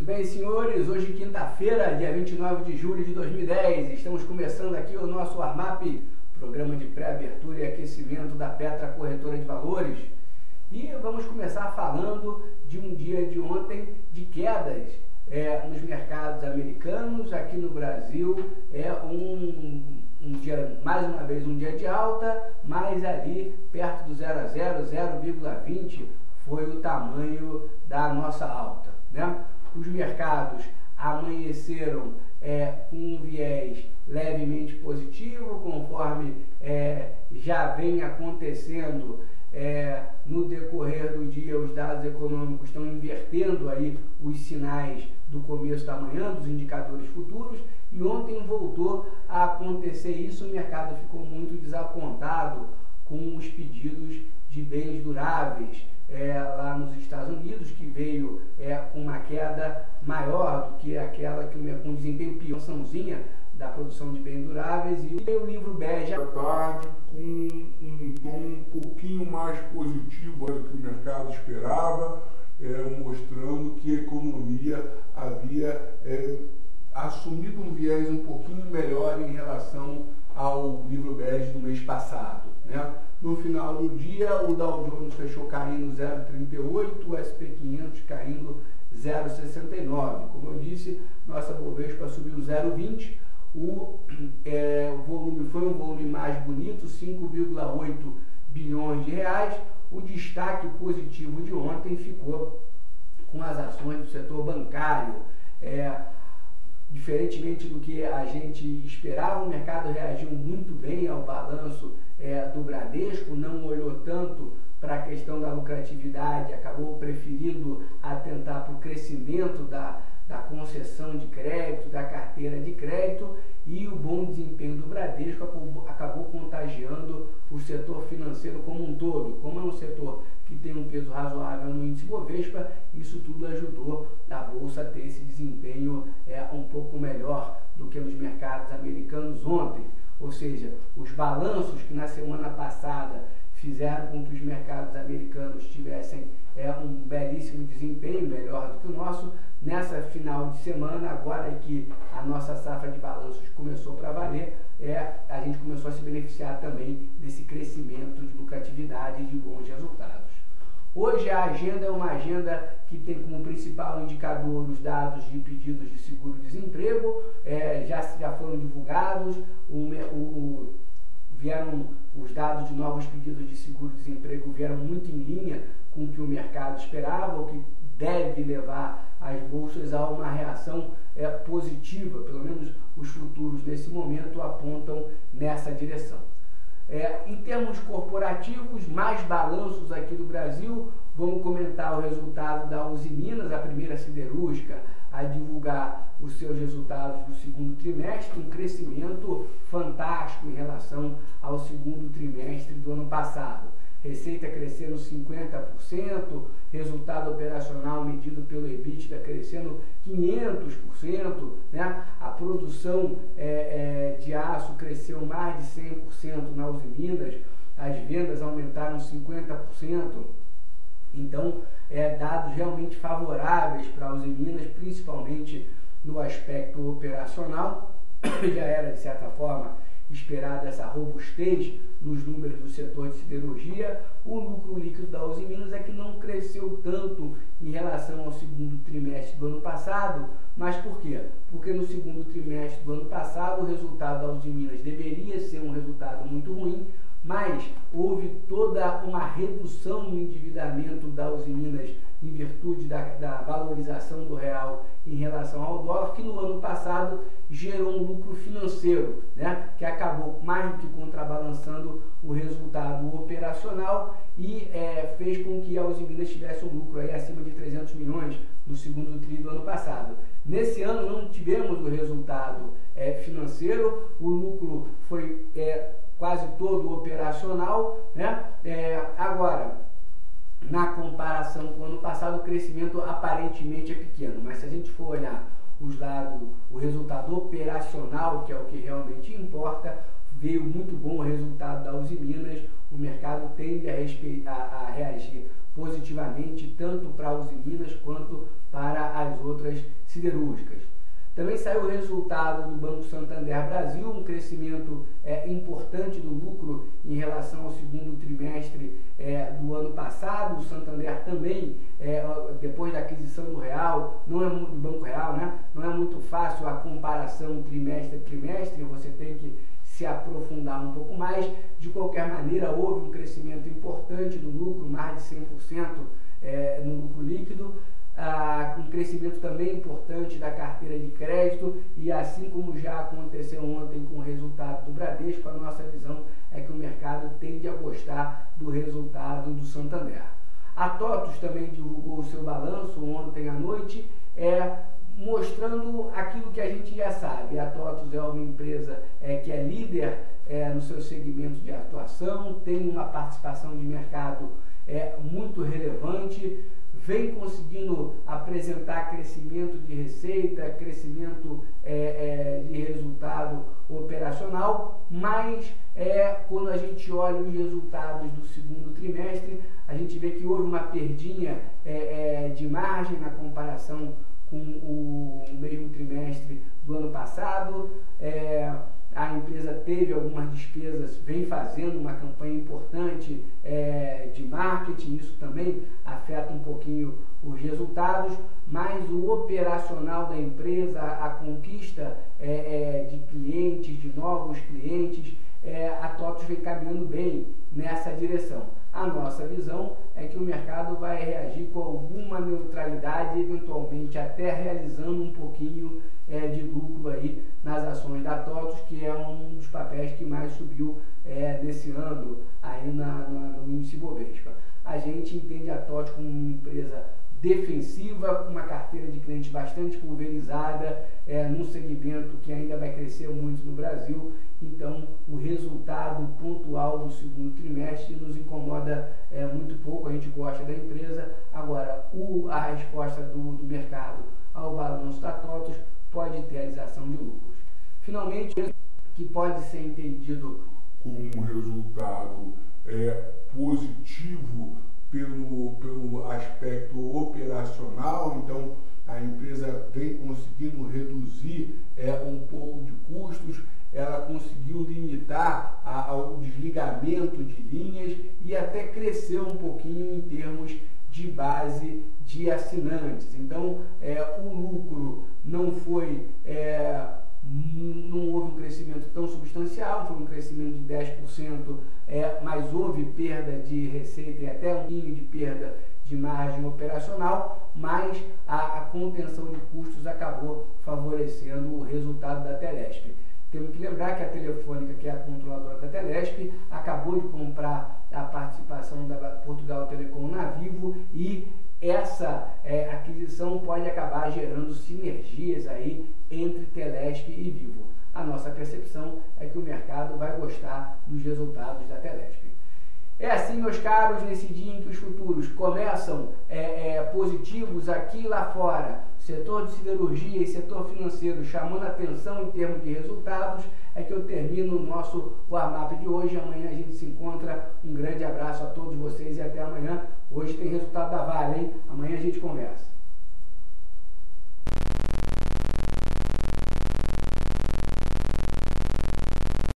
bem, senhores? Hoje, quinta-feira, dia 29 de julho de 2010, estamos começando aqui o nosso Warm-Up, programa de pré-abertura e aquecimento da Petra Corretora de Valores. E vamos começar falando de um dia de ontem de quedas nos mercados americanos. Aqui no Brasil é um dia, mais uma vez, um dia de alta, mas ali perto do 0 a 0, 0,20 foi o tamanho da nossa alta, né? Os mercados amanheceram com um viés levemente positivo, conforme já vem acontecendo no decorrer do dia. Os dados econômicos estão invertendo aí os sinais do começo da manhã, dos indicadores futuros, e ontem voltou a acontecer isso. O mercado ficou muito desapontado com os pedidos de bens duráveis lá nos Estados Unidos, que veio com uma queda maior do que aquela com desempenho pior da produção de bens duráveis. E o livro bege à tarde com um tom um pouquinho mais positivo do que o mercado esperava, mostrando que a economia havia assumido um viés um pouquinho melhor em relação ao livro bege do mês passado, né? No final do dia, o Dow Jones fechou caindo 0,38, o S&P 500 caindo 0,69. Como eu disse, nossa Bovespa subiu 0,20. O volume foi um volume mais bonito, 5,8 bilhões de reais. O destaque positivo de ontem ficou com as ações do setor bancário. Diferentemente do que a gente esperava, o mercado reagiu muito bem ao balanço do Bradesco, não olhou tanto para a questão da lucratividade, acabou preferindo atentar para o crescimento da concessão de crédito, da carteira de crédito, e o bom desempenho do Bradesco acabou contagiando o setor financeiro como um todo. Como é um setor que tem um peso razoável no índice Bovespa, isso tudo ajudou a Bolsa a ter esse desempenho um pouco melhor do que nos mercados americanos ontem. Ou seja, os balanços que na semana passada fizeram com que os mercados americanos tivessem um belíssimo desempenho, melhor do que o nosso, nessa final de semana, agora que a nossa safra de balanços começou para valer, a gente começou a se beneficiar também desse crescimento de lucratividade e de bons resultados. Hoje a agenda é uma agenda que tem como principal indicador os dados de pedidos de seguro-desemprego. Já foram divulgados, vieram os dados de novos pedidos de seguro-desemprego, vieram muito em linha com o que o mercado esperava, o que deve levar as bolsas a uma reação positiva. Pelo menos os futuros nesse momento apontam nessa direção. Em termos corporativos, mais balanços aqui do Brasil. Vamos comentar o resultado da Usiminas, a primeira siderúrgica a divulgar os seus resultados do segundo trimestre, um crescimento fantástico em relação ao segundo trimestre do ano passado. Receita crescendo 50%, resultado operacional medido pelo EBITDA crescendo 500%, né? A produção de aço cresceu mais de 100% na Usiminas, as vendas aumentaram 50%. Então, dados realmente favoráveis para a Usiminas, principalmente no aspecto operacional. Já era, de certa forma, esperada essa robustez nos números do setor de siderurgia. O lucro líquido da Usiminas é que não cresceu tanto em relação ao segundo trimestre do ano passado. Mas por quê? Porque no segundo trimestre do ano passado o resultado da Usiminas deveria ser um resultado muito ruim, mas houve toda uma redução no endividamento da Usiminas em virtude da valorização do real em relação ao dólar, que no ano passado gerou um lucro financeiro, né, que acabou mais do que contrabalançando o resultado operacional e fez com que a Usiminas tivesse um lucro aí acima de 300 milhões no segundo tri do ano passado. Nesse ano não tivemos o resultado financeiro, o lucro foi quase todo operacional, né? Agora, na comparação com o ano passado, o crescimento aparentemente é pequeno, mas se a gente for olhar os lados, o resultado operacional, que é o que realmente importa, veio muito bom o resultado da Usiminas. O mercado tende a reagir positivamente tanto para a Usiminas quanto para as outras siderúrgicas. Também saiu o resultado do Banco Santander Brasil, um crescimento importante do lucro em relação ao segundo trimestre do ano passado. O Santander também, depois da aquisição do Real, do Banco Real, né, não é muito fácil a comparação trimestre a trimestre, você tem que se aprofundar um pouco mais. De qualquer maneira, houve um crescimento importante do lucro, mais de 100% no lucro líquido. Um crescimento também importante da carteira de crédito, e assim como já aconteceu ontem com o resultado do Bradesco, a nossa visão é que o mercado tende a gostar do resultado do Santander. A TOTVS também divulgou o seu balanço ontem à noite, mostrando aquilo que a gente já sabe. A TOTVS é uma empresa que é líder no seu segmento de atuação, tem uma participação de mercado muito relevante, vem conseguindo apresentar crescimento de receita, crescimento de resultado operacional, mas quando a gente olha os resultados do segundo trimestre, a gente vê que houve uma perdinha de margem na comparação com o mesmo trimestre do ano passado. A empresa teve algumas despesas, vem fazendo uma campanha importante de marketing, isso também afeta um pouquinho os resultados, mas o operacional da empresa, a conquista de clientes, de novos clientes, a TOTVS vem caminhando bem nessa direção. A nossa visão é que o mercado vai reagir com alguma neutralidade, eventualmente até realizando um pouquinho de lucro aí nas ações da TOTVS, que é um dos papéis que mais subiu nesse ano aí no índice Bovespa. A gente entende a TOTVS como uma empresa defensiva, com uma carteira de clientes bastante pulverizada, num segmento que ainda vai crescer muito no Brasil. Então, o resultado pontual do segundo trimestre nos incomoda muito pouco, a gente gosta da empresa. Agora, a resposta do mercado ao balanço da TOTVS pode ter realização de lucros. Finalmente, que pode ser entendido como um resultado positivo pelo aspecto operacional. Então a empresa vem conseguindo reduzir um pouco de custos, ela conseguiu limitar o desligamento de linhas e até cresceu um pouquinho em termos de base de assinantes. Então o lucro não foi não houve um crescimento tão substancial, foi um crescimento de 10%, mas houve perda de receita e até um pouquinho de perda de margem operacional, mas a contenção de custos acabou favorecendo o resultado da Telesp. Temos que lembrar que a Telefônica, que é a controladora da Telesp, acabou de comprar a participação da Portugal Telecom na Vivo, e essa aquisição pode acabar gerando sinergias aí entre Telesp e Vivo. A nossa percepção é que o mercado vai gostar dos resultados da Telesp. É assim, meus caros, nesse dia em que os futuros começam positivos aqui e lá fora, setor de siderurgia e setor financeiro chamando a atenção em termos de resultados, é que eu termino o nosso Warm-Up de hoje. Amanhã a gente se encontra. Um grande abraço a todos vocês e até amanhã. Hoje tem resultado da Vale, hein? Amanhã a gente conversa.